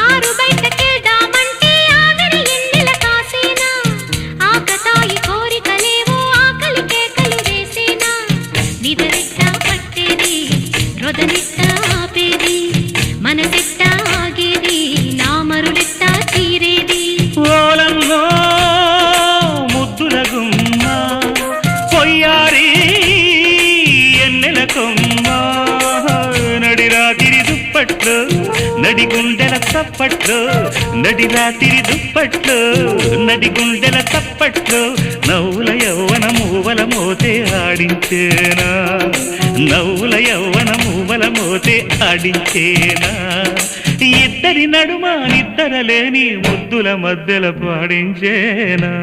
ఆరు బయటకెళ్దామంటే ఆవిరి ఎన్నెల కాసేనా ఆకతాయి కోరికలేవో ఆకలి కేకలు వేసేనా నిదరెట్టా పట్టేది రొదనెట్టా ఆపేది మనసెట్టా ఆగేది నా మరులెట్టా తీరేది ఓలమ్మో ముద్దుల గుమ్మ పొయ్యారి ఎన్నెల కొమ్మ నడి రాత్రి దుప్పట్లు నడి గుండెల తప్పట్లు నడి రాత్రి దుప్పట్లు నడి గుండెల తప్పట్లు నవ్వుల యవ్వన మూవల మోతే ఆడించేనా నవ్వుల యవ్వన మూవల మోతే ఆడించేనా ఇద్దరి నడుమ నిద్దరలేని ముద్దుల మధ్యల పాడించేనా